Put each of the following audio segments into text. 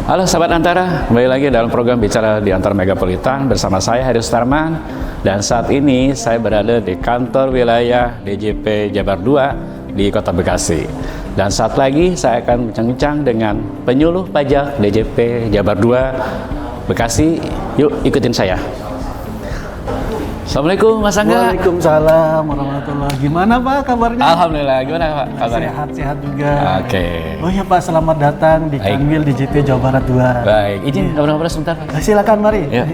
Halo sahabat Antara, kembali lagi dalam program Bicara di Antara Megapolitan bersama saya Heri Sutarman. Dan saat ini saya berada di kantor wilayah DJP Jabar 2 di Kota Bekasi. Dan saat lagi saya akan bincang-bincang dengan penyuluh pajak DJP Jabar 2 Bekasi. Yuk ikutin saya. Assalamualaikum Mas Angga. Waalaikumsalam warahmatullahi. Gimana Pak kabarnya? Alhamdulillah, gimana Pak kabarnya? Sehat-sehat juga. Oke. Oh ya Pak, selamat datang di Baik. Kanwil DJP Jawa Barat 2. Baik, izin ngobrol-ngobrol sebentar Pak. Silakan mari. Ya.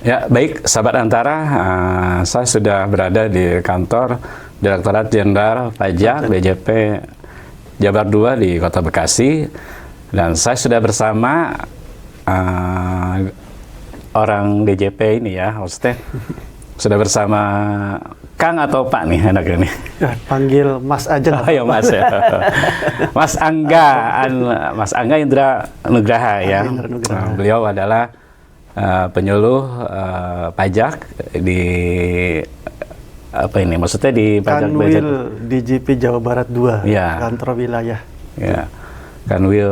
Ya, baik sahabat Antara, saya sudah berada di kantor Direktorat Jenderal Pajak DJP Jabar 2 di Kota Bekasi, dan saya sudah bersama orang DJP ini ya, maksudnya sudah bersama Kang atau Pak nih enaknya nih? Ya, panggil Mas aja. Oh ya Mas ya. Mas Angga Indra Nugraha ya. Beliau adalah penyuluh pajak di apa ini? Maksudnya di pajak Kanwil DJP Jawa Barat 2, ya. kantor wilayah. Ya. Kanwil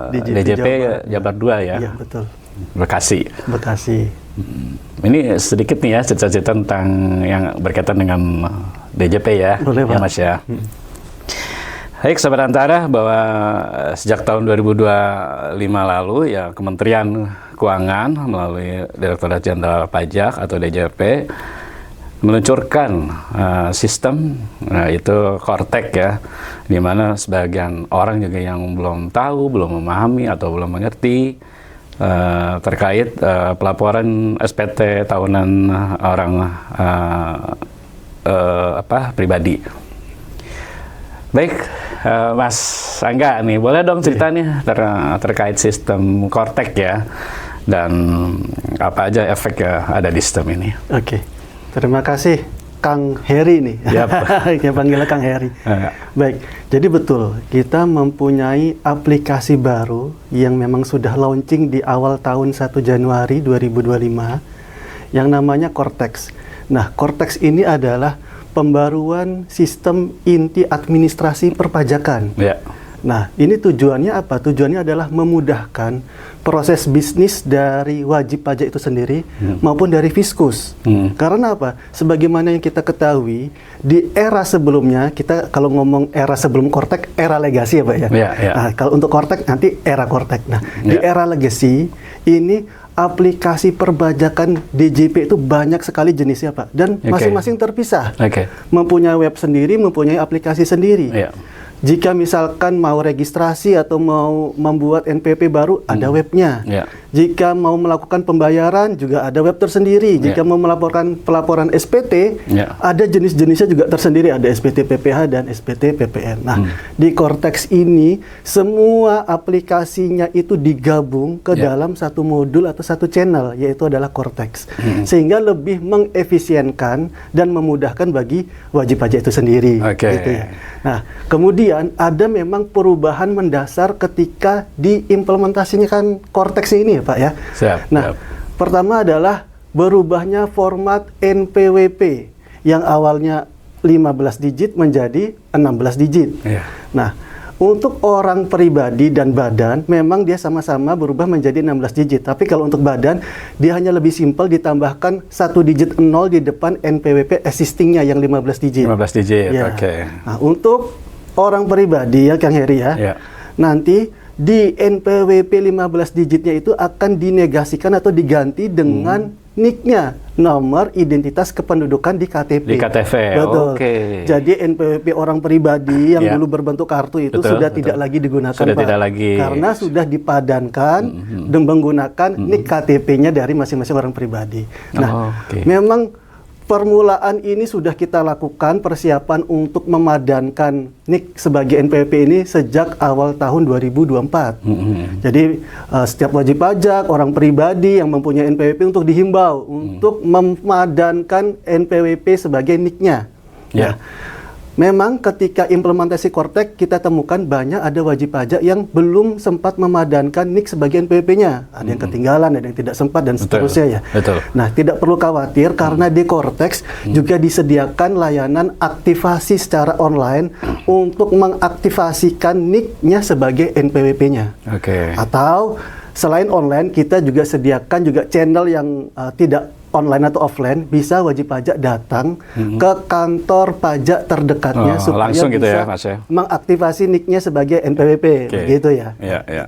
DJP Jabar 2 ya. Iya, betul. Bekasi. Ini sedikit nih ya cerita-cerita tentang yang berkaitan dengan DJP ya. Boleh, ya Pak. Mas ya. Baik sahabat Antara, bahwa sejak tahun 2025 lalu ya Kementerian Keuangan melalui Direktorat Jenderal Pajak atau DJP meluncurkan sistem itu Kortek ya, di mana sebagian orang juga yang belum tahu, belum memahami atau belum mengerti terkait pelaporan SPT tahunan orang pribadi. Baik, Mas Angga nih, boleh dong cerita nih terkait sistem Kortek ya, dan apa aja efek ada di sistem ini. Oke. Terima kasih Kang Heri nih. Yap. Kita panggilnya Kang Heri. Baik, jadi betul kita mempunyai aplikasi baru yang memang sudah launching di awal tahun 1 Januari 2025 yang namanya Kortex. Nah, Kortex ini adalah pembaruan sistem inti administrasi perpajakan. Ya. Nah, ini tujuannya apa? Tujuannya adalah memudahkan proses bisnis dari wajib pajak itu sendiri maupun dari Fiskus. Karena apa? Sebagaimana yang kita ketahui, di era sebelumnya, kita kalau ngomong era sebelum Kortek, era legasi ya Pak ya? Ya. Nah, kalau untuk Kortek, nanti era Kortek. Nah, di era legasi, ini aplikasi perpajakan DJP itu banyak sekali jenisnya Pak. Dan masing-masing terpisah. Mempunyai web sendiri, mempunyai aplikasi sendiri. Jika misalkan mau registrasi atau mau membuat NPP baru, ada webnya. Jika mau melakukan pembayaran, juga ada web tersendiri. Jika mau melaporkan pelaporan SPT, ada jenis-jenisnya juga tersendiri. Ada SPT PPH dan SPT PPN. Nah, di Kortex ini, semua aplikasinya itu digabung ke dalam satu modul atau satu channel, yaitu adalah Kortex. Sehingga lebih mengefisienkan dan memudahkan bagi wajib pajak itu sendiri. Gitu ya. Nah, kemudian ada memang perubahan mendasar ketika diimplementasikan Kortex ini ya Pak ya. Pertama adalah berubahnya format NPWP yang awalnya 15 digit menjadi 16 digit. Nah, untuk orang pribadi dan badan memang dia sama-sama berubah menjadi 16 digit. Tapi kalau untuk badan, dia hanya lebih simpel ditambahkan 1 digit 0 di depan NPWP existingnya yang 15 digit. 15 digit, ya. oke. Nah, untuk orang pribadi ya Kang Heri ya, nanti di NPWP 15 digitnya itu akan dinegasikan atau diganti dengan NIK-nya, nomor identitas kependudukan di KTP. Di KTP, betul. Jadi NPWP orang pribadi yang dulu berbentuk kartu itu sudah tidak lagi digunakan, Pak. Tidak lagi. Karena sudah dipadankan dan menggunakan NIK KTP-nya dari masing-masing orang pribadi. Nah, memang permulaan ini sudah kita lakukan persiapan untuk memadankan NIK sebagai NPWP ini sejak awal tahun 2024. Jadi setiap wajib pajak, orang pribadi yang mempunyai NPWP untuk dihimbau untuk memadankan NPWP sebagai NIK-nya. memang ketika implementasi Kortek kita temukan banyak ada wajib pajak yang belum sempat memadankan NIK sebagai NPWP-nya. Ada yang ketinggalan, ada yang tidak sempat dan seterusnya ya. Betul. Nah, tidak perlu khawatir karena di Kortex juga disediakan layanan aktivasi secara online untuk mengaktifasikan NIK-nya sebagai NPWP-nya. Oke. Atau selain online, kita juga sediakan juga channel yang tidak online atau offline, bisa wajib pajak datang ke kantor pajak terdekatnya supaya langsung gitu bisa ya, Mas ya? mengaktifasi NIK-nya sebagai NPWP, gitu ya. Iya, iya.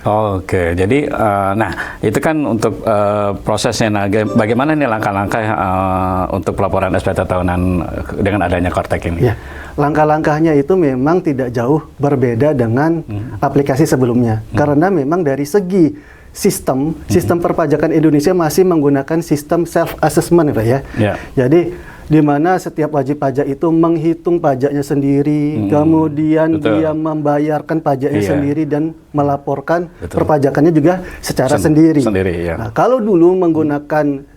Oke, jadi nah itu kan untuk prosesnya. Nah, bagaimana nih langkah-langkah untuk pelaporan SPT tahunan dengan adanya Kortek ini? Ya. Langkah-langkahnya itu memang tidak jauh berbeda dengan aplikasi sebelumnya, karena memang dari segi sistem perpajakan Indonesia masih menggunakan sistem self-assessment ya. Yeah. Jadi di mana setiap wajib pajak itu menghitung pajaknya sendiri, kemudian dia membayarkan pajaknya sendiri dan melaporkan perpajakannya juga secara sendiri. Ya. Nah, kalau dulu menggunakan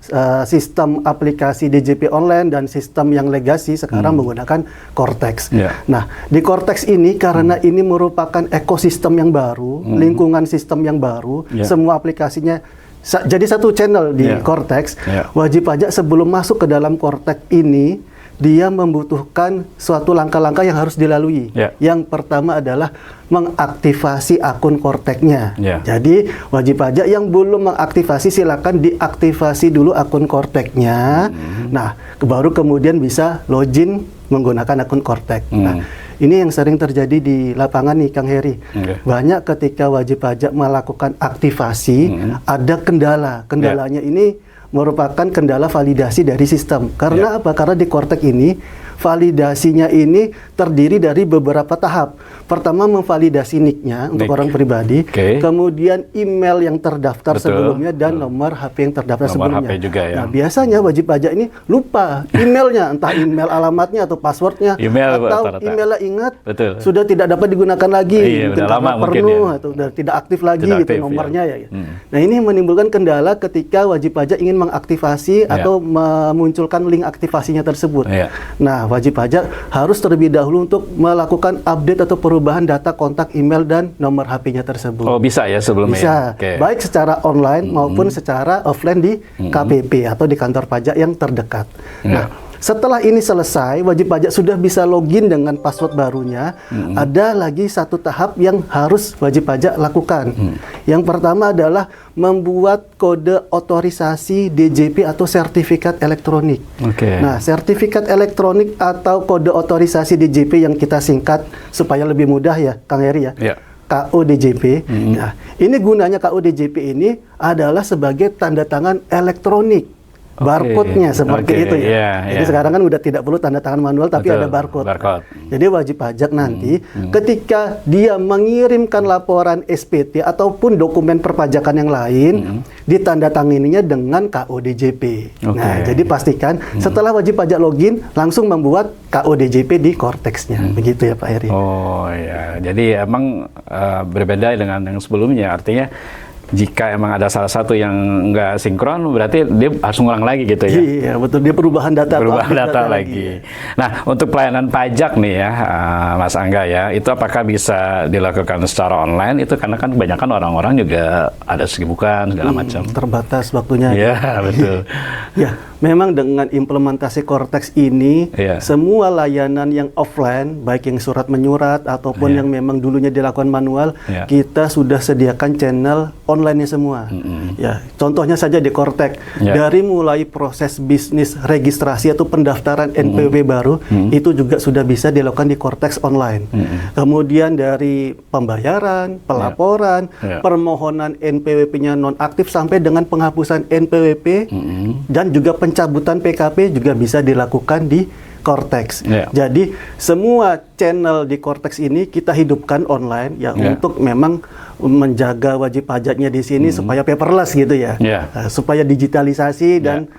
sistem aplikasi DJP online dan sistem yang legacy, sekarang menggunakan Kortex. Yeah. Nah, di Kortex ini karena ini merupakan ekosistem yang baru, lingkungan sistem yang baru, semua aplikasinya jadi satu channel di Kortex. Wajib pajak sebelum masuk ke dalam Kortex ini, dia membutuhkan suatu langkah-langkah yang harus dilalui. Yang pertama adalah mengaktifasi akun Korteknya. Jadi wajib pajak yang belum mengaktifasi silakan diaktifasi dulu akun Korteknya. Nah, baru kemudian bisa login menggunakan akun Kortek. Nah, ini yang sering terjadi di lapangan nih, Kang Heri. Banyak ketika wajib pajak melakukan aktivasi, ada kendala. Kendalanya ini merupakan kendala validasi dari sistem. Karena apa? Karena di Kortek ini, validasinya ini terdiri dari beberapa tahap. Pertama, memvalidasi NIK-nya untuk orang pribadi, kemudian email yang terdaftar sebelumnya, dan nomor HP yang terdaftar sebelumnya. HP juga, ya. Nah, biasanya wajib pajak ini lupa emailnya, entah email alamatnya atau passwordnya, atau emailnya ingat, sudah tidak dapat digunakan lagi, mungkin karena penuh, atau sudah tidak aktif lagi gitu nomornya ya. Nah, ini menimbulkan kendala ketika wajib pajak ingin mengaktifasi atau memunculkan link aktivasinya tersebut. Nah, wajib pajak harus terlebih dahulu untuk melakukan update atau perubahan data kontak email dan nomor HP-nya tersebut. Oh, bisa ya sebelumnya? Bisa, baik secara online maupun secara offline di KPP atau di kantor pajak yang terdekat. Nah, setelah ini selesai, wajib pajak sudah bisa login dengan password barunya. Ada lagi satu tahap yang harus wajib pajak lakukan. Yang pertama adalah membuat kode otorisasi DJP atau sertifikat elektronik. Nah, sertifikat elektronik atau kode otorisasi DJP yang kita singkat supaya lebih mudah ya, Kang Heri ya. KODJP. Nah, ini gunanya KODJP ini adalah sebagai tanda tangan elektronik. Barcode-nya seperti itu ya. Jadi sekarang kan udah tidak perlu tanda tangan manual, tapi ada barcode. Jadi wajib pajak nanti ketika dia mengirimkan laporan SPT ataupun dokumen perpajakan yang lain, ditandatangininya dengan KODJP. Nah, jadi pastikan setelah wajib pajak login langsung membuat KODJP di Kortex-nya. Begitu ya Pak Heri. Oh ya, jadi emang berbeda dengan yang sebelumnya. Artinya jika emang ada salah satu yang nggak sinkron, berarti dia harus ngulang lagi gitu ya? Iya, betul. Dia perubahan data. Perubahan data lagi. Nah, untuk pelayanan pajak nih ya, Mas Angga ya, itu apakah bisa dilakukan secara online? Itu karena kan kebanyakan orang-orang juga ada kesibukan, segala macam. Terbatas waktunya. Iya, betul. Ya, memang dengan implementasi Kortex ini, semua layanan yang offline, baik yang surat menyurat ataupun yang memang dulunya dilakukan manual, kita sudah sediakan channel online-nya semua. Ya, contohnya saja di Kortex, dari mulai proses bisnis registrasi atau pendaftaran NPWP baru, itu juga sudah bisa dilakukan di Kortex online. Kemudian dari pembayaran, pelaporan, permohonan NPWP-nya nonaktif sampai dengan penghapusan NPWP dan juga pencabutan PKP juga bisa dilakukan di Kortex. Jadi semua channel di Kortex ini kita hidupkan online ya untuk memang menjaga wajib pajaknya di sini supaya paperless gitu ya. Supaya digitalisasi dan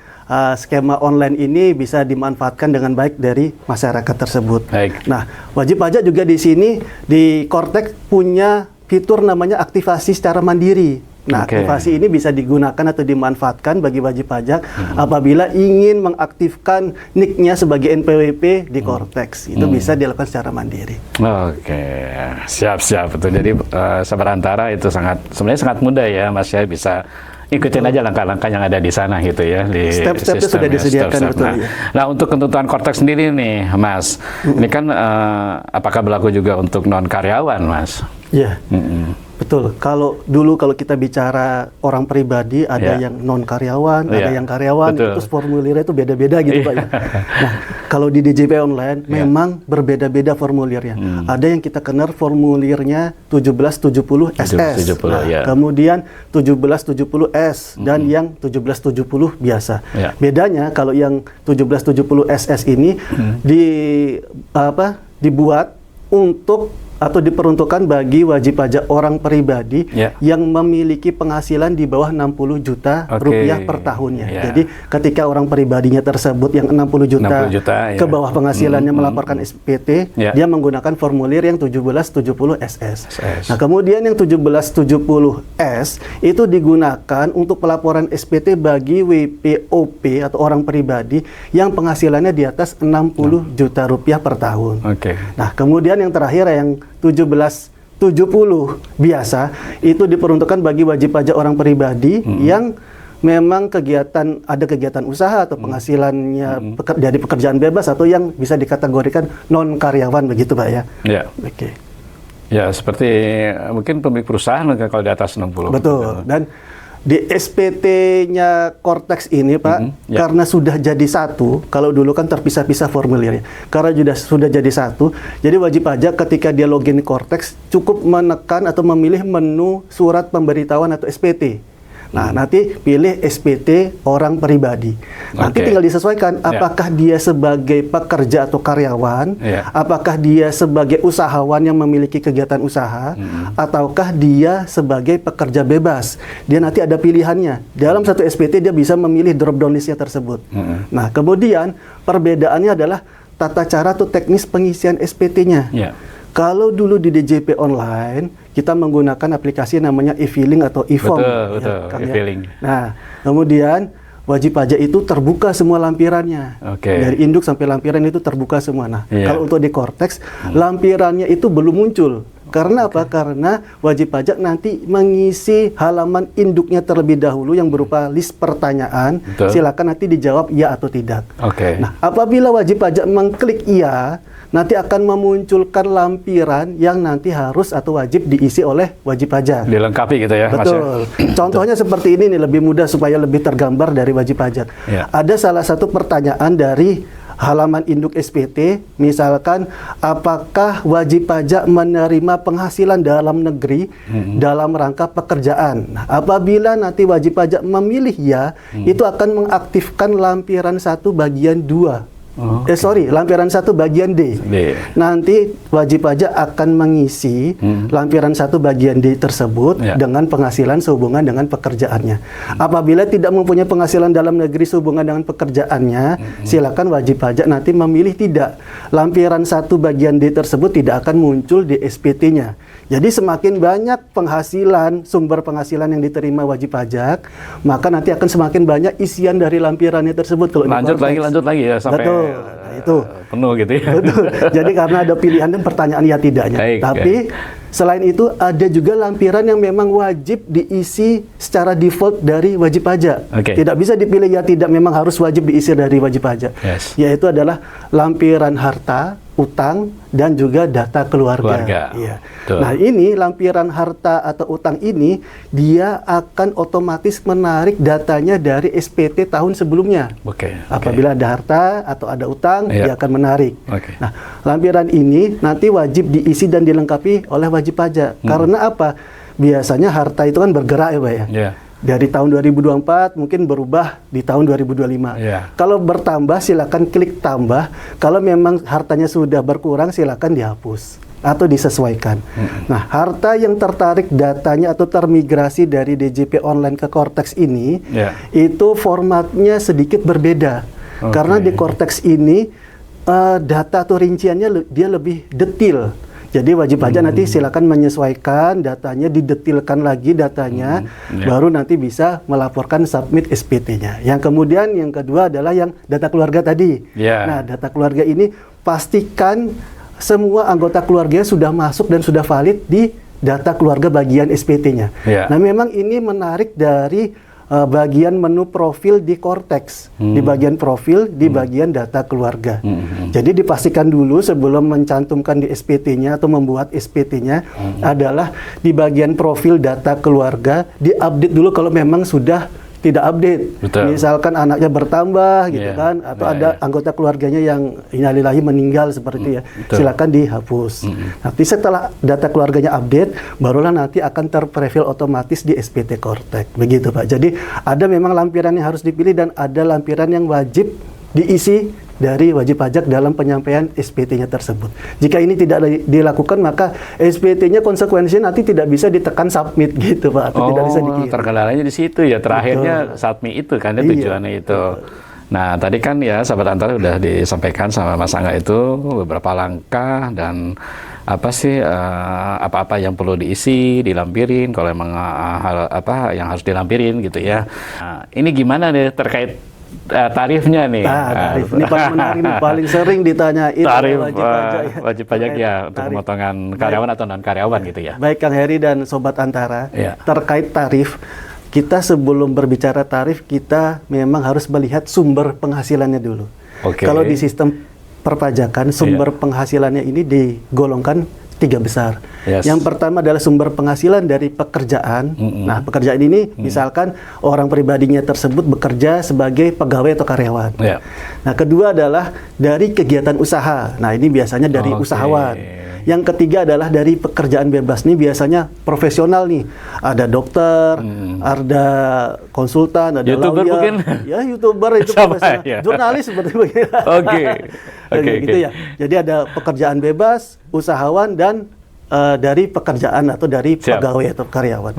skema online ini bisa dimanfaatkan dengan baik dari masyarakat tersebut. Nah, wajib pajak juga di sini di Kortex punya fitur namanya aktivasi secara mandiri. Nah, aktivasi ini bisa digunakan atau dimanfaatkan bagi wajib pajak apabila ingin mengaktifkan NIK-nya sebagai NPWP di Cortex. Itu bisa dilakukan secara mandiri. Oke, siap-siap. Jadi Sabarantara itu sebenarnya sangat mudah ya, Mas ya, bisa ikutin aja langkah-langkah yang ada di sana gitu ya, di step-stepnya sudah disediakan. Betul. Nah, untuk ketentuan Cortex sendiri nih, Mas, ini kan apakah berlaku juga untuk non karyawan, Mas? Iya. Betul. Kalau kita bicara orang pribadi, ada yang non karyawan, ada yang karyawan, terus formulirnya itu beda-beda gitu Pak ya. Nah, kalau di DJP online memang berbeda-beda formulirnya. Ada yang kita kenal formulirnya 1770 SS. Kemudian 1770S dan yang 1770 biasa. Bedanya kalau yang 1770 SS ini dibuat untuk atau diperuntukkan bagi wajib pajak orang pribadi yang memiliki penghasilan di bawah 60 juta rupiah per tahunnya. Jadi ketika orang pribadinya tersebut yang 60 juta ke bawah penghasilannya melaporkan SPT, dia menggunakan formulir yang 1770 SS. Nah, kemudian yang 1770S itu digunakan untuk pelaporan SPT bagi WPOP atau orang pribadi yang penghasilannya di atas 60 juta rupiah per tahun. Nah, kemudian yang terakhir yang 1770 biasa itu diperuntukkan bagi wajib pajak orang pribadi yang memang ada kegiatan usaha atau penghasilannya dari pekerjaan bebas atau yang bisa dikategorikan non karyawan begitu Pak ya. Ya, seperti mungkin pemilik perusahaan kalau di atas 60. Betul. Dan di SPT-nya Cortex ini Pak, karena sudah jadi satu, kalau dulu kan terpisah-pisah formulirnya, karena sudah jadi satu, jadi wajib pajak ketika dia login di Cortex cukup menekan atau memilih menu surat pemberitahuan atau SPT. Nah, nanti pilih SPT orang pribadi. Nanti tinggal disesuaikan apakah dia sebagai pekerja atau karyawan, apakah dia sebagai usahawan yang memiliki kegiatan usaha, ataukah dia sebagai pekerja bebas. Dia nanti ada pilihannya. Dalam satu SPT dia bisa memilih drop down listnya tersebut. Nah, kemudian perbedaannya adalah tata cara atau teknis pengisian SPT-nya. Kalau dulu di DJP online, kita menggunakan aplikasi namanya e-filing atau e-form. Betul, e-filing. Nah, kemudian wajib pajak itu terbuka semua lampirannya. Dari induk sampai lampiran itu terbuka semua. Nah, kalau untuk di Cortex, lampirannya itu belum muncul. Karena apa? Karena wajib pajak nanti mengisi halaman induknya terlebih dahulu yang berupa list pertanyaan. Silakan nanti dijawab ya atau tidak. Nah, apabila wajib pajak mengklik iya, nanti akan memunculkan lampiran yang nanti harus atau wajib diisi oleh wajib pajak. Dilengkapi gitu ya, Mas. Betul. Contohnya seperti ini nih, lebih mudah supaya lebih tergambar dari wajib pajak. Ada salah satu pertanyaan dari halaman induk SPT, misalkan apakah wajib pajak menerima penghasilan dalam negeri dalam rangka pekerjaan. Nah, apabila nanti wajib pajak memilih ya, itu akan mengaktifkan lampiran 1 bagian 2. Lampiran 1 bagian D. Nanti wajib pajak akan mengisi lampiran 1 bagian D tersebut dengan penghasilan sehubungan dengan pekerjaannya. Apabila tidak mempunyai penghasilan dalam negeri sehubungan dengan pekerjaannya, silakan wajib pajak nanti memilih tidak. Lampiran 1 bagian D tersebut tidak akan muncul di SPT-nya. Jadi semakin banyak sumber penghasilan yang diterima wajib pajak, maka nanti akan semakin banyak isian dari lampirannya tersebut. Kalau lanjut lagi ya sampai itu penuh gitu ya. Betul. Jadi karena ada pilihan dan pertanyaan ya tidaknya. Tapi selain itu ada juga lampiran yang memang wajib diisi secara default dari wajib pajak. Tidak bisa dipilih ya tidak, memang harus wajib diisi dari wajib pajak. Yaitu adalah lampiran harta, utang, dan juga data keluarga. Nah, ini lampiran harta atau utang ini dia akan otomatis menarik datanya dari SPT tahun sebelumnya. Apabila ada harta atau ada utang, dia akan menarik. Nah, lampiran ini nanti wajib diisi dan dilengkapi oleh wajib pajak. Karena apa? Biasanya harta itu kan bergerak ya Pak ya. Dari tahun 2024 mungkin berubah di tahun 2025. Kalau bertambah silakan klik tambah. Kalau memang hartanya sudah berkurang silakan dihapus atau disesuaikan. Nah, harta yang tertarik datanya atau termigrasi dari DJP online ke Cortex ini itu formatnya sedikit berbeda. Karena di Cortex ini data atau rinciannya dia lebih detail. Jadi wajib pajak nanti silakan menyesuaikan datanya, didetilkan lagi datanya, baru nanti bisa melaporkan submit SPT-nya. Yang kemudian yang kedua adalah yang data keluarga tadi. Nah, data keluarga ini pastikan semua anggota keluarga sudah masuk dan sudah valid di data keluarga bagian SPT-nya. Nah, memang ini menarik dari bagian menu profil di Cortex, di bagian profil, di bagian data keluarga. Jadi dipastikan dulu sebelum mencantumkan di SPT-nya atau membuat SPT-nya adalah di bagian profil data keluarga, diupdate dulu kalau memang sudah tidak update. Misalkan anaknya bertambah gitu kan, atau ada anggota keluarganya yang innalillahi meninggal seperti silakan dihapus. Nanti setelah data keluarganya update, barulah nanti akan terprofil otomatis di SPT Cortex. Begitu Pak. Jadi ada memang lampiran yang harus dipilih dan ada lampiran yang wajib diisi dari wajib pajak dalam penyampaian SPT-nya tersebut. Jika ini tidak dilakukan, maka SPT-nya konsekuensinya nanti tidak bisa ditekan submit gitu Pak, atau tidak bisa dikirim. Terkendalanya di situ ya, terakhirnya submit itu kan, tujuannya itu. Nah, tadi kan ya sahabat Antara sudah disampaikan sama Mas Angga itu beberapa langkah dan apa sih apa-apa yang perlu diisi, dilampirin kalau emang hal apa yang harus dilampirin gitu ya. Nah, ini gimana nih terkait tarifnya nih? Tarif ini paling menarik, paling sering ditanyain tarif wajib pajak ya untuk pemotongan karyawan atau non karyawan gitu ya. Baik Kang Heri dan Sobat Antara, terkait tarif, kita sebelum berbicara tarif kita memang harus melihat sumber penghasilannya dulu. Kalau di sistem perpajakan sumber penghasilannya ini digolongkan 3 besar. Yang pertama adalah sumber penghasilan dari pekerjaan. Nah, pekerjaan ini misalkan orang pribadinya tersebut bekerja sebagai pegawai atau karyawan. Nah, kedua adalah dari kegiatan usaha. Nah, ini biasanya dari usahawan. Yang ketiga adalah dari pekerjaan bebas. Nih biasanya profesional nih. Ada dokter, ada konsultan, ada YouTuber lawyer. mungkin? Ya, YouTuber itu profesional. Jurnalis seperti begitu. Gitu ya. Jadi ada pekerjaan bebas, usahawan, dan dari pekerjaan atau dari pegawai atau karyawan.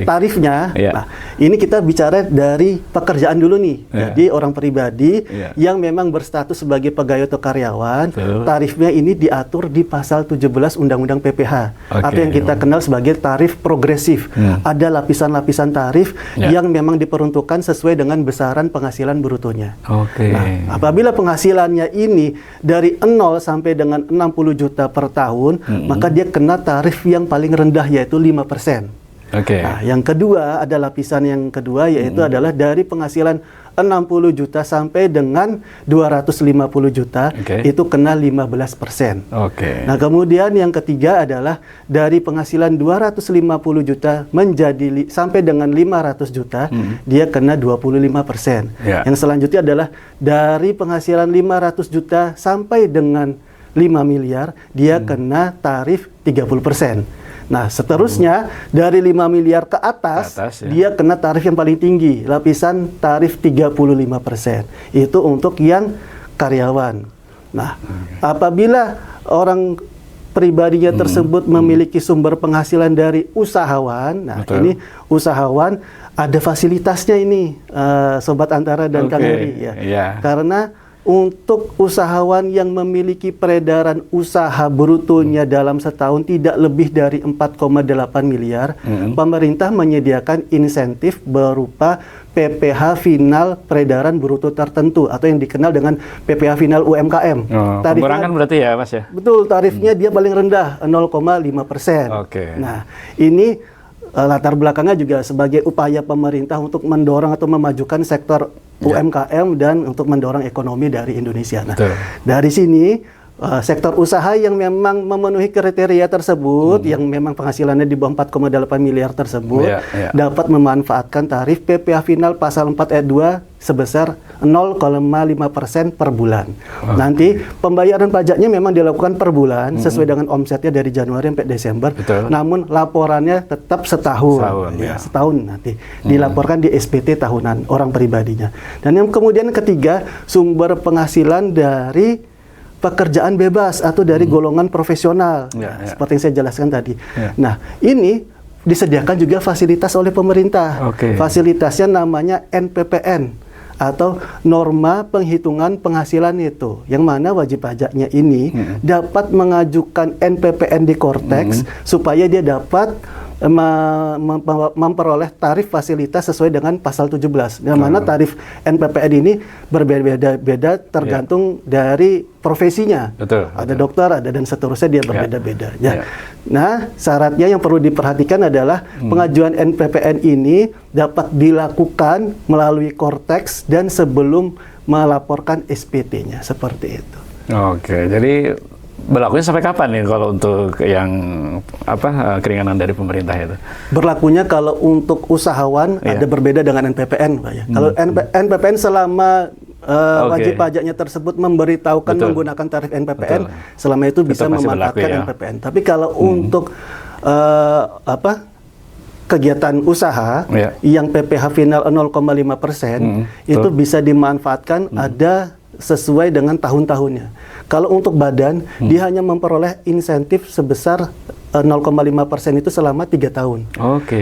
Tarifnya, nah ini kita bicara dari pekerjaan dulu nih. Jadi orang pribadi yang memang berstatus sebagai pegawai atau karyawan, tarifnya ini diatur di pasal 17 Undang-Undang PPH atau yang kita kenal sebagai tarif progresif. Ada lapisan-lapisan tarif yang memang diperuntukkan sesuai dengan besaran penghasilan brutonya. Nah, apabila penghasilannya ini dari 0 sampai dengan 60 juta per tahun, maka dia kena tarif yang paling rendah yaitu 5%. Nah, yang kedua ada lapisan yang kedua yaitu adalah dari penghasilan 60 juta sampai dengan 250 juta itu kena 15%. Nah, kemudian yang ketiga adalah dari penghasilan 250 juta menjadi sampai dengan 500 juta dia kena 25%. Yang selanjutnya adalah dari penghasilan 500 juta sampai dengan 5 miliar, dia kena tarif 30%. Nah, seterusnya dari 5 miliar ke atas dia kena tarif yang paling tinggi, lapisan tarif 35%. Itu untuk yang karyawan. Nah, apabila orang pribadinya tersebut memiliki sumber penghasilan dari usahawan, nah ini usahawan ada fasilitasnya ini, Sobat Antara dan Kang Heri ya. Karena untuk usahawan yang memiliki peredaran usaha brutonya dalam setahun tidak lebih dari 4,8 miliar, pemerintah menyediakan insentif berupa PPh final peredaran bruto tertentu atau yang dikenal dengan PPh final UMKM. Pengurangan berarti ya Mas ya? Betul, tarifnya dia paling rendah 0,5%. Nah, ini latar belakangnya juga sebagai upaya pemerintah untuk mendorong atau memajukan sektor UMKM dan untuk mendorong ekonomi dari Indonesia. Nah, dari sini sektor usaha yang memang memenuhi kriteria tersebut, yang memang penghasilannya di bawah 4,8 miliar tersebut, dapat memanfaatkan tarif PPh final pasal 4 ayat 2 sebesar 0,5% per bulan. Nanti pembayaran pajaknya memang dilakukan per bulan sesuai dengan omsetnya dari Januari sampai Desember. Namun laporannya tetap setahun nanti dilaporkan di SPT tahunan orang pribadinya. Dan yang kemudian ketiga, sumber penghasilan dari pekerjaan bebas atau dari golongan profesional, seperti yang saya jelaskan tadi. Nah, ini disediakan juga fasilitas oleh pemerintah. Fasilitasnya namanya NPPN atau norma penghitungan penghasilan itu, yang mana wajib pajaknya ini dapat mengajukan NPPN di Kortex supaya dia dapat memperoleh tarif fasilitas sesuai dengan pasal 17. Yang mana tarif NPPN ini berbeda-beda tergantung dari profesinya. Ada dokter, ada dan seterusnya, dia berbeda-beda. Ya. Nah, syaratnya yang perlu diperhatikan adalah pengajuan NPPN ini dapat dilakukan melalui Kortex dan sebelum melaporkan SPT-nya, seperti itu. Oke, jadi berlakunya sampai kapan nih kalau untuk yang keringanan dari pemerintah itu? Berlakunya kalau untuk usahawan ada berbeda dengan NPPN, Pak ya. Kalau NPPN selama wajib pajaknya tersebut memberitahukan menggunakan tarif NPPN, selama itu bisa memanfaatkan NPPN. Tapi kalau untuk kegiatan usaha yang PPh final 0,5%, itu bisa dimanfaatkan ada sesuai dengan tahun-tahunnya. Kalau untuk badan, dia hanya memperoleh insentif sebesar 0,5% itu selama 3 tahun.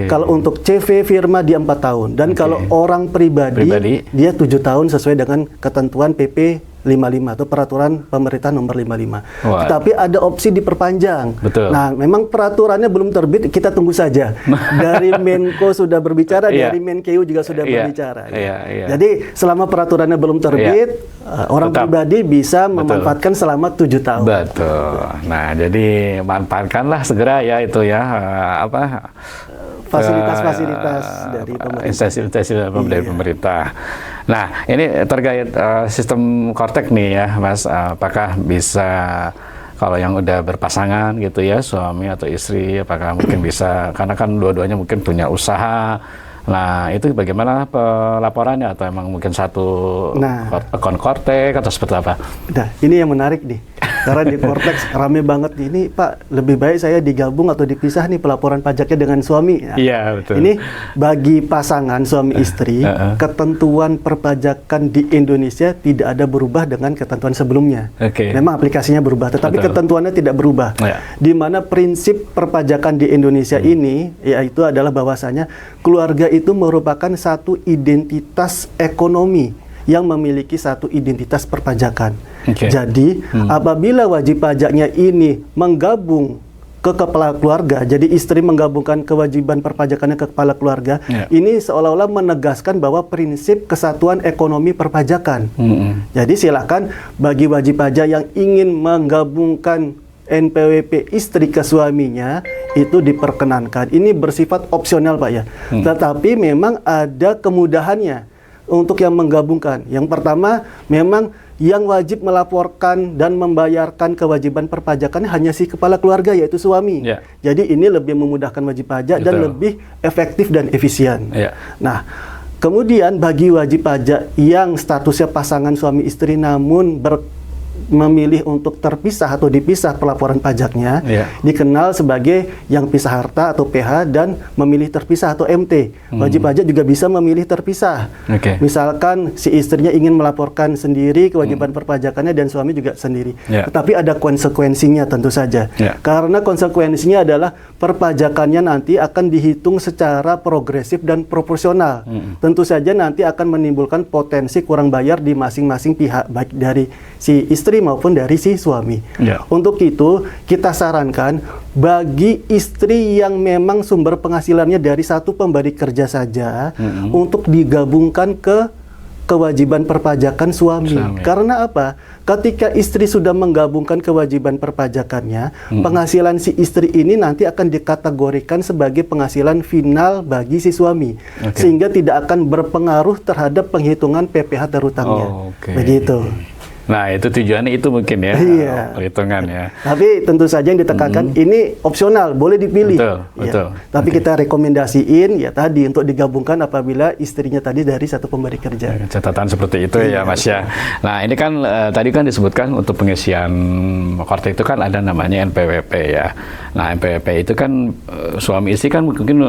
Kalau untuk CV firma dia 4 tahun. Dan kalau orang pribadi dia 7 tahun sesuai dengan ketentuan PP 55 atau peraturan pemerintah nomor 55. Tapi ada opsi diperpanjang. Nah, memang peraturannya belum terbit, kita tunggu saja. Dari Menko sudah berbicara, dari Menkeu juga sudah berbicara. Jadi selama peraturannya belum terbit, orang pribadi bisa memanfaatkan selama 7 tahun. Nah, jadi manfaatkanlah segera ya itu ya fasilitas-fasilitas dari pemerintah. Dari pemerintah. Nah, ini terkait sistem Kortex nih ya, Mas. Apakah bisa kalau yang udah berpasangan gitu ya, suami atau istri, apakah mungkin bisa, karena kan dua-duanya mungkin punya usaha. Nah, itu bagaimana pelaporannya, atau emang mungkin satu akun Kortex atau seperti apa? Nah, ini yang menarik nih. Karena di Kortex rame banget ini, Pak, lebih baik saya digabung atau dipisah nih pelaporan pajaknya dengan suami. Iya, betul. Ini bagi pasangan suami istri, ketentuan perpajakan di Indonesia tidak ada berubah dengan ketentuan sebelumnya. Memang aplikasinya berubah, tetapi ketentuannya tidak berubah. Di mana prinsip perpajakan di Indonesia ini, yaitu adalah bahwasanya keluarga itu merupakan satu identitas ekonomi yang memiliki satu identitas perpajakan. Jadi apabila wajib pajaknya ini menggabung ke kepala keluarga, jadi istri menggabungkan kewajiban perpajakannya ke kepala keluarga, ini seolah-olah menegaskan bahwa prinsip kesatuan ekonomi perpajakan. Jadi silakan bagi wajib pajak yang ingin menggabungkan NPWP istri ke suaminya itu diperkenankan. Ini bersifat opsional, Pak ya. Tetapi memang ada kemudahannya untuk yang menggabungkan. Yang pertama, memang yang wajib melaporkan dan membayarkan kewajiban perpajakan hanya si kepala keluarga, yaitu suami. Jadi ini lebih memudahkan wajib pajak dan lebih efektif dan efisien. Nah, kemudian bagi wajib pajak yang statusnya pasangan suami istri namun memilih untuk terpisah atau dipisah pelaporan pajaknya, dikenal sebagai yang pisah harta atau PH dan memilih terpisah atau MT. Wajib pajak juga bisa memilih terpisah. Misalkan si istrinya ingin melaporkan sendiri kewajiban perpajakannya dan suami juga sendiri. Tetapi ada konsekuensinya tentu saja. Karena konsekuensinya adalah perpajakannya nanti akan dihitung secara progresif dan proporsional. Tentu saja nanti akan menimbulkan potensi kurang bayar di masing-masing pihak, baik dari si istri maupun dari si suami. Untuk itu, kita sarankan bagi istri yang memang sumber penghasilannya dari satu pemberi kerja saja, untuk digabungkan ke kewajiban perpajakan suami. Karena apa? Ketika istri sudah menggabungkan kewajiban perpajakannya, penghasilan si istri ini nanti akan dikategorikan sebagai penghasilan final bagi si suami. Sehingga tidak akan berpengaruh terhadap penghitungan PPh terutangnya. Begitu. Nah, itu tujuannya itu mungkin ya, perhitungan ya. Tapi tentu saja yang ditekankan ini opsional, boleh dipilih. Betul. Tapi kita rekomendasiin ya tadi untuk digabungkan apabila istrinya tadi dari satu pemberi kerja. Catatan seperti itu ya, Mas ya. Nah, ini kan tadi kan disebutkan untuk pengisian Kortex itu kan ada namanya NPWP ya. Nah, NPWP itu kan suami istri kan mungkin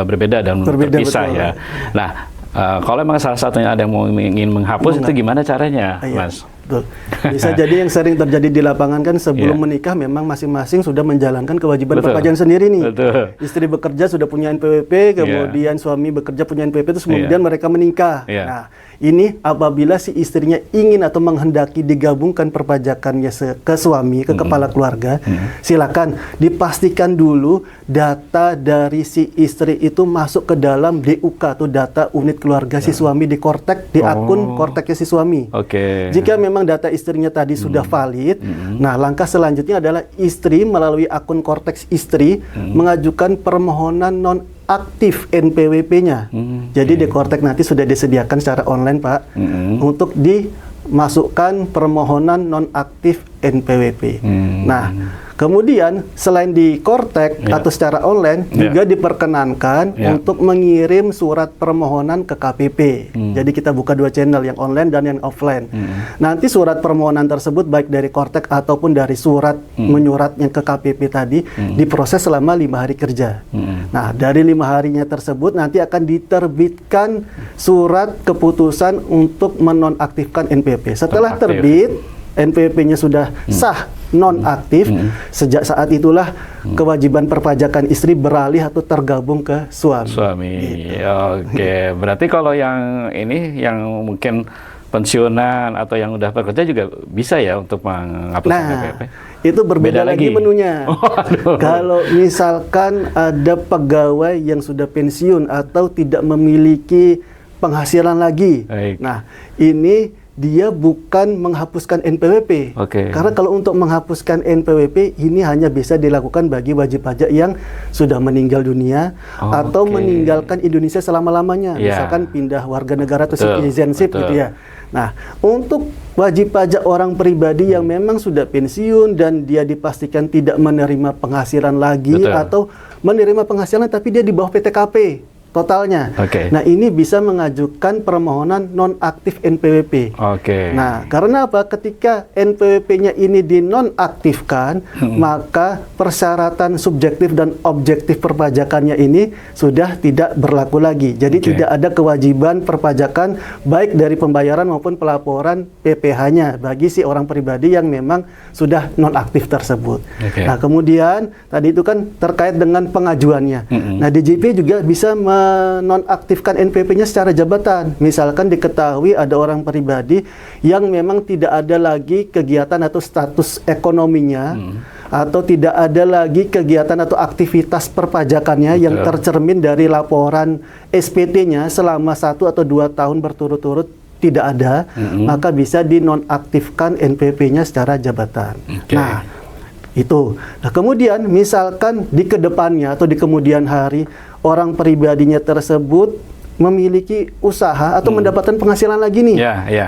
berbeda dan terpisah ya. Nah, kalau memang salah satunya ada yang ingin menghapus, itu gimana caranya, Mas? Betul. Bisa jadi yang sering terjadi di lapangan kan sebelum menikah memang masing-masing sudah menjalankan kewajiban perpajakan sendiri nih. Betul. Istri bekerja sudah punya NPWP, kemudian suami bekerja punya NPWP, terus kemudian mereka menikah. Nah, ini apabila si istrinya ingin atau menghendaki digabungkan perpajakannya ke suami, ke kepala keluarga, silakan dipastikan dulu data dari si istri itu masuk ke dalam DUK atau data unit keluarga si suami di Kortek, di akun Korteknya si suami. Jika memang data istrinya tadi sudah valid, nah langkah selanjutnya adalah istri melalui akun Kortek istri mengajukan permohonan non-aktif NPWP-nya. Jadi di Kortek nanti sudah disediakan secara online, Pak, untuk dimasukkan permohonan non-aktif NPWP. Nah, kemudian selain di Kortek atau secara online juga diperkenankan untuk mengirim surat permohonan ke KPP. Jadi kita buka dua channel, yang online dan yang offline. Nanti surat permohonan tersebut baik dari Kortek ataupun dari surat menyurat yang ke KPP tadi diproses selama 5 hari kerja. Nah, dari 5 harinya tersebut nanti akan diterbitkan surat keputusan untuk menonaktifkan NPWP. Setelah terbit, NPWP-nya sudah sah non-aktif, sejak saat itulah kewajiban perpajakan istri beralih atau tergabung ke suami. Oke, berarti kalau yang ini yang mungkin pensiunan atau yang udah bekerja juga bisa ya untuk menghapuskan NPWP? Itu berbeda lagi menunya. Kalau misalkan ada pegawai yang sudah pensiun atau tidak memiliki penghasilan lagi, nah ini dia bukan menghapuskan NPWP. Karena kalau untuk menghapuskan NPWP ini hanya bisa dilakukan bagi wajib pajak yang sudah meninggal dunia atau meninggalkan Indonesia selama-lamanya. Misalkan pindah warga negara atau citizenship gitu ya. Nah, untuk wajib pajak orang pribadi yang memang sudah pensiun dan dia dipastikan tidak menerima penghasilan lagi atau menerima penghasilan tapi dia di bawah PTKP totalnya. Nah, ini bisa mengajukan permohonan nonaktif NPWP. Nah, karena apa? Ketika NPWP-nya ini dinonaktifkan, maka persyaratan subjektif dan objektif perpajakannya ini sudah tidak berlaku lagi. Jadi tidak ada kewajiban perpajakan baik dari pembayaran maupun pelaporan PPh-nya bagi si orang pribadi yang memang sudah nonaktif tersebut. Nah, kemudian tadi itu kan terkait dengan pengajuannya. Nah, DJP juga bisa menonaktifkan NPWP-nya secara jabatan. Misalkan diketahui ada orang pribadi yang memang tidak ada lagi kegiatan atau status ekonominya, atau tidak ada lagi kegiatan atau aktivitas perpajakannya yang tercermin dari laporan SPT-nya selama 1 atau 2 tahun berturut-turut tidak ada, maka bisa dinonaktifkan NPWP-nya secara jabatan. Nah, itu. Nah, kemudian misalkan di kedepannya atau di kemudian hari orang pribadinya tersebut memiliki usaha atau mendapatkan penghasilan lagi nih,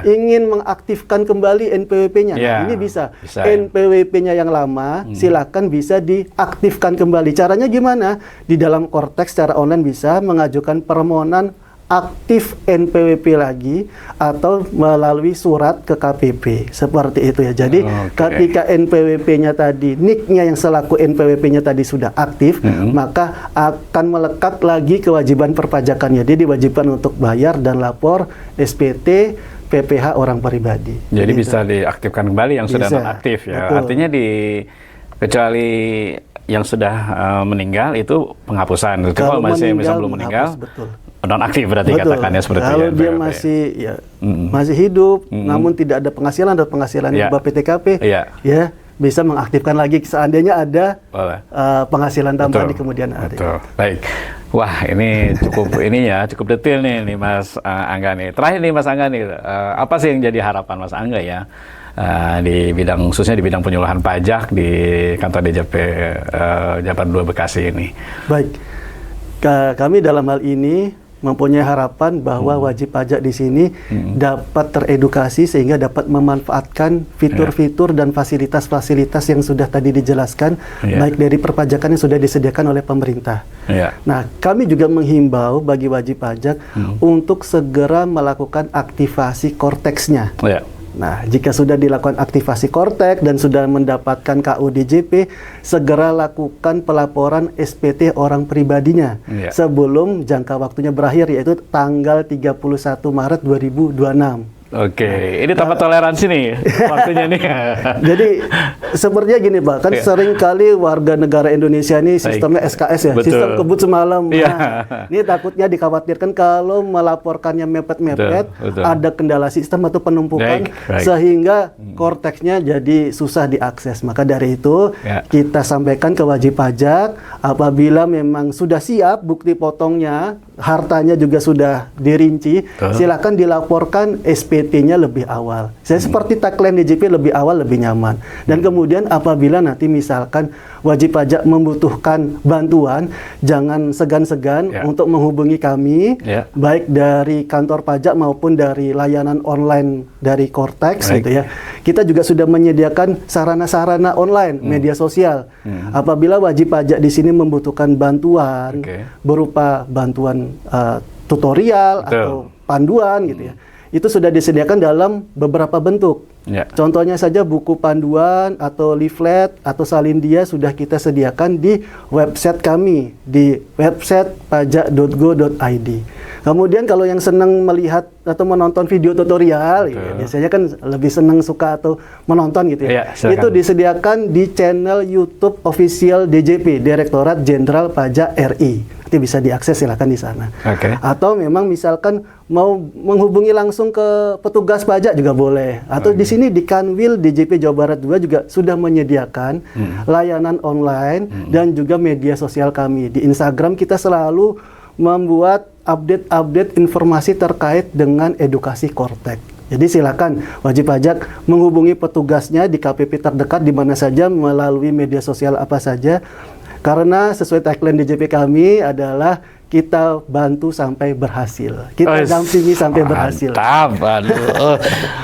ingin mengaktifkan kembali NPWP-nya. Nah, ini bisa. NPWP-nya yang lama silakan bisa diaktifkan kembali. Caranya gimana? Di dalam Kortek secara online bisa mengajukan permohonan aktif NPWP lagi atau melalui surat ke KPP, seperti itu ya. Jadi ketika NPWP-nya tadi, NIK-nya yang selaku NPWP-nya tadi sudah aktif, maka akan melekat lagi kewajiban perpajakannya. Dia diwajibkan untuk bayar dan lapor SPT PPh orang pribadi. Jadi bisa diaktifkan kembali yang sudah non-aktif ya. Artinya kecuali yang sudah meninggal itu penghapusan. Kalau masih belum meninggal, non-aktif berarti katakannya seperti itu. Kalau dia masih masih hidup, namun tidak ada penghasilan atau penghasilan di bawah PTKP, ya bisa mengaktifkan lagi seandainya ada penghasilan tambahan di kemudian hari. Baik. Wah, ini cukup detail nih Mas Angga nih. Terakhir nih Mas Angga nih, apa sih yang jadi harapan Mas Angga ya di bidang, khususnya di bidang penyuluhan pajak di kantor DJP Jabar 2 Bekasi ini? Baik. Kami dalam hal ini mempunyai harapan bahwa wajib pajak di sini dapat teredukasi sehingga dapat memanfaatkan fitur-fitur dan fasilitas-fasilitas yang sudah tadi dijelaskan, baik dari perpajakan yang sudah disediakan oleh pemerintah. Nah, kami juga menghimbau bagi wajib pajak untuk segera melakukan aktivasi Korteksnya. Nah, jika sudah dilakukan aktivasi Kortek dan sudah mendapatkan KU DJP, segera lakukan pelaporan SPT orang pribadinya sebelum jangka waktunya berakhir, yaitu tanggal 31 Maret 2026. Oke, ini tanpa toleransi nih waktunya nih. Jadi sepertinya gini Pak, kan sering kali warga negara Indonesia ini sistemnya SKS ya, sistem kebut semalam. Nah, ini takutnya dikhawatirkan kalau melaporkannya mepet-mepet, ada kendala sistem atau penumpukan, sehingga Cortex-nya jadi susah diakses. Maka dari itu kita sampaikan ke wajib pajak, apabila memang sudah siap bukti potongnya, hartanya juga sudah dirinci, silakan dilaporkan SPT-nya lebih awal. Saya seperti tagline DJP, lebih awal lebih nyaman. Dan kemudian apabila nanti misalkan wajib pajak membutuhkan bantuan, jangan segan-segan untuk menghubungi kami, baik dari kantor pajak maupun dari layanan online dari Cortex gitu ya. Kita juga sudah menyediakan sarana-sarana online, media sosial. Apabila wajib pajak di sini membutuhkan bantuan berupa bantuan tutorial atau panduan gitu ya, itu sudah disediakan dalam beberapa bentuk. Contohnya saja buku panduan atau leaflet atau salindia sudah kita sediakan di website kami, di website pajak.go.id. Kemudian kalau yang senang melihat atau menonton video tutorial, biasanya kan lebih senang suka atau menonton gitu ya, itu disediakan di channel YouTube official DJP, Direktorat Jenderal Pajak RI. Nanti bisa diakses, silakan di sana. Atau memang misalkan mau menghubungi langsung ke petugas pajak juga boleh. Atau di sini di Kanwil DJP Jawa Barat 2 juga sudah menyediakan layanan online dan juga media sosial kami. Di Instagram kita selalu membuat update-update informasi terkait dengan edukasi Cortex. Jadi silakan wajib pajak menghubungi petugasnya di KPP terdekat di mana saja, melalui media sosial apa saja. Karena sesuai tagline DJP kami adalah kita bantu sampai berhasil. Kita dampingi sampai berhasil. Mantap, aduh.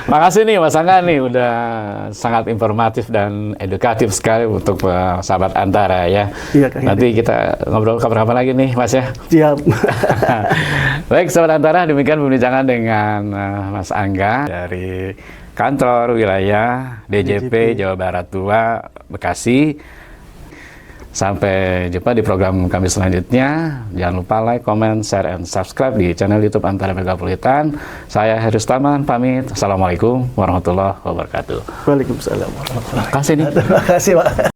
Makasih nih Mas Angga nih, udah sangat informatif dan edukatif sekali untuk sahabat Antara ya. Nanti kita ngobrol kapan-kapan lagi nih Mas ya. Siap. Baik sahabat Antara, demikian perbincangan dengan Mas Angga dari kantor wilayah DJP Jawa Barat 2 Bekasi. Sampai jumpa di program kami selanjutnya. Jangan lupa like, comment, share, and subscribe di channel YouTube Antara Megapolitan. Saya Heri Staman, pamit. Assalamualaikum warahmatullahi wabarakatuh. Waalaikumsalam warahmatullahi wabarakatuh. Terima kasih nih. Terima kasih Pak.